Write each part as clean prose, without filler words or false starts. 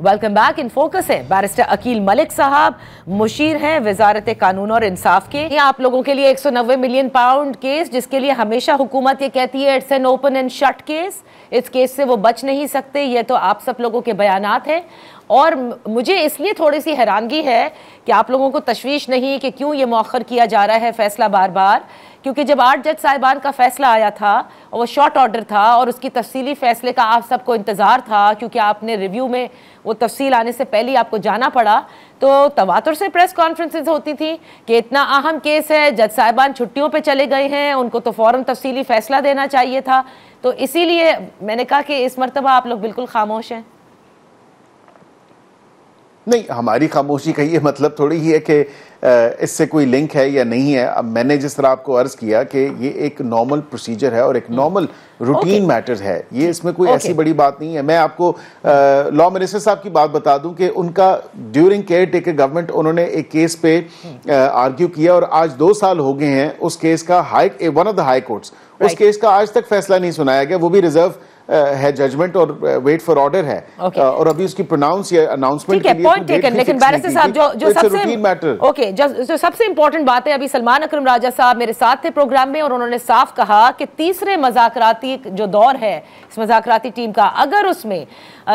Welcome back. In focus है barrister Akeel Malik साहब, मुशीर हैं वजारत कानून और इंसाफ के। ये आप लोगों के लिए 190 मिलियन पाउंड केस, जिसके लिए हमेशा हुकूमत ये कहती है it's an open and shut case, इस केस से वो बच नहीं सकते। ये तो आप सब लोगों के बयानात हैं और मुझे इसलिए थोड़ी सी हैरानगी है कि आप लोगों को तशवीश नहीं कि क्यों ये मौखर किया जा रहा है फैसला बार बार, क्योंकि जब 8 जज साहिबान का फैसला आया था और वो शॉर्ट ऑर्डर था और उसकी तफसीली फैसले का आप सबको इंतज़ार था, क्योंकि आपने रिव्यू में वो तफसील आने से पहले आपको जाना पड़ा, तो तवातुर से प्रेस कॉन्फ्रेंसेस होती थी कि इतना अहम केस है, जज साहिबान छुट्टियों पे चले गए हैं, उनको तो फ़ौरन तफसीली फ़ैसला देना चाहिए था। तो इसीलिए मैंने कहा कि इस मरतबा आप लोग बिल्कुल खामोश हैं। नहीं, हमारी खामोशी का ये मतलब थोड़ी ही है कि इससे कोई लिंक है या नहीं है। अब मैंने जिस तरह आपको अर्ज किया कि ये एक नॉर्मल प्रोसीजर है और एक नॉर्मल रूटीन मैटर है, ये इसमें कोई ऐसी बड़ी बात नहीं है। मैं आपको लॉ मिनिस्टर साहब की बात बता दूं कि उनका ड्यूरिंग केयर टेकर गवर्नमेंट उन्होंने एक केस पे आर्ग्यू किया और आज 2 साल हो गए हैं उस केस का। One of the high courts उस केस का आज तक फैसला नहीं सुनाया गया, वो भी रिजर्व है जजमेंट और वेट फॉर ऑर्डर है। और अभी उसकी प्रोनाउंस या अनाउंसमेंट के लिए पॉइंट टेकन। लेकिन बैरिस्टर साहब जो सबसे इंपॉर्टेंट बात है, अभी सलमान अकरम राजा साहब मेरे साथ थे प्रोग्राम में और उन्होंने साफ कहा कि तीसरे मज़ाकराती जो दौर है इस मज़ाकराती टीम का, अगर उसमें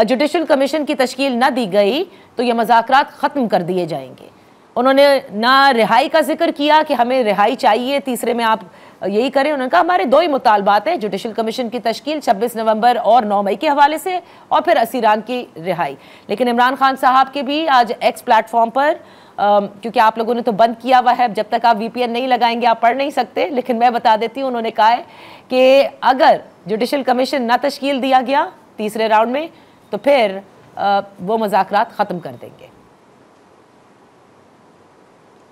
जुडिशल कमीशन की तश्कील न दी गई तो ये मज़ाकरात ख़त्म कर दिए जाएंगे। उन्होंने ना रिहाई का जिक्र किया कि हमें रिहाई चाहिए, तीसरे में आप यही करें। उन्होंने कहा हमारे 2 ही मुतालबात हैं, जुडिशल कमीशन की तश्कील 26 नवंबर और 9 मई के हवाले से, और फिर असीरान की रिहाई। लेकिन इमरान खान साहब के भी आज एक्स प्लेटफॉर्म पर, क्योंकि आप लोगों ने तो बंद किया हुआ है, जब तक आप VPN नहीं लगाएंगे आप पढ़ नहीं सकते, लेकिन मैं बता देती हूँ, उन्होंने कहा है कि अगर जुडिशल कमीशन न तश्कील दिया गया तीसरे राउंड में तो फिर वो मुज़ाकरात ख़त्म कर देंगे।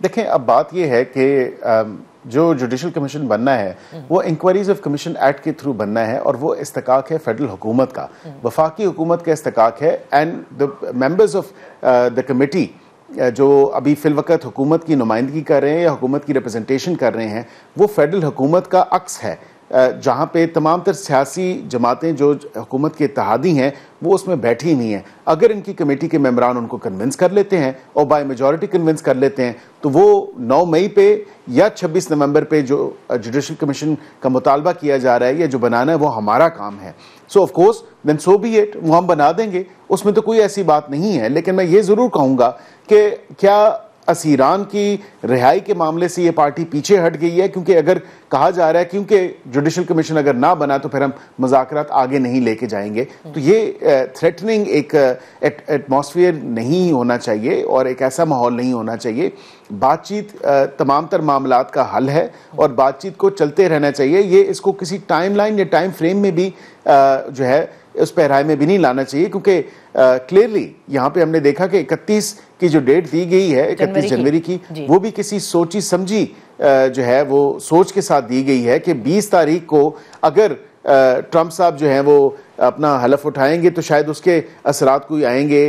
देखें, अब बात यह है कि जो जुडिशल कमीशन बनना है वो इंक्वायरीज ऑफ कमीशन एक्ट के थ्रू बनना है और वो इस्तकाक है फेडरल हुकूमत का, वफाकी हुकूमत का इस्तकाक है। And the members of the committee जो अभी फिलवक़्त हुकूमत की नुमाइंदगी कर रहे हैं या हुकूमत की रिप्रेजेंटेशन कर रहे हैं, वो फेडरल हुकूमत का अक्स है, जहाँ पे तमाम तर सियासी जमातें जो हुकूमत के इत्तेहादी हैं वो उसमें बैठी नहीं हैं। अगर इनकी कमेटी के मेंबरान उनको कन्विंस कर लेते हैं और बाय मेजॉरिटी कन्विंस कर लेते हैं तो वो 9 मई पे या 26 नवंबर पे जो जुडिशल कमीशन का मुतालबा किया जा रहा है या जो बनाना है वो हमारा काम है। So of course then so be it, वो हम बना देंगे, उसमें तो कोई ऐसी बात नहीं है। लेकिन मैं ये ज़रूर कहूँगा कि क्या असीरान की रिहाई के मामले से ये पार्टी पीछे हट गई है? क्योंकि अगर कहा जा रहा है क्योंकि जुडिशल कमीशन अगर ना बना तो फिर हम मुज़ाकरात आगे नहीं लेके जाएंगे, तो ये थ्रेटनिंग एक एटमॉस्फेयर नहीं होना चाहिए और एक ऐसा माहौल नहीं होना चाहिए। बातचीत तमाम तर मामलात का हल है और बातचीत को चलते रहना चाहिए। ये इसको किसी टाइमलाइन या टाइम फ्रेम में भी जो है उस पैराए में भी नहीं लाना चाहिए, क्योंकि क्लियरली यहाँ पे हमने देखा कि 31 की जो डेट दी गई है 31 जनवरी की, वो भी किसी सोची समझी जो है वो सोच के साथ दी गई है कि 20 तारीख को अगर ट्रंप साहब जो हैं वो अपना हलफ उठाएंगे तो शायद उसके असरात कोई आएंगे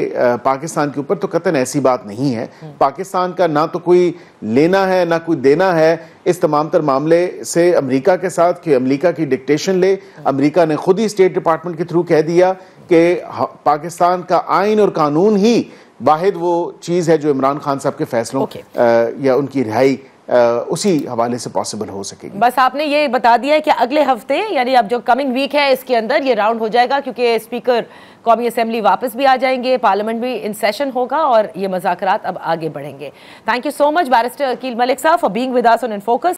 पाकिस्तान के ऊपर। तो कतन ऐसी बात नहीं है। पाकिस्तान का ना तो कोई लेना है ना कोई देना है इस तमाम तर मामले से अमेरिका के साथ कि अमेरिका की डिक्टेशन ले। अमेरिका ने खुद ही स्टेट डिपार्टमेंट के थ्रू कह दिया कि पाकिस्तान का आइन और कानून ही वाहिद वो चीज़ है जो इमरान खान साहब के फैसलों या उनकी रिहाई उसी हवाले से पॉसिबल हो सकेगी। बस आपने ये बता दिया है कि अगले हफ्ते यानी अब जो कमिंग वीक है इसके अंदर ये राउंड हो जाएगा, क्योंकि स्पीकर कौमी असेंबली वापस भी आ जाएंगे, पार्लियामेंट भी इन सेशन होगा और ये मुज़ाकरात अब आगे बढ़ेंगे। Thank you so much barrister Akeel Malik साहब for being with us on in focus.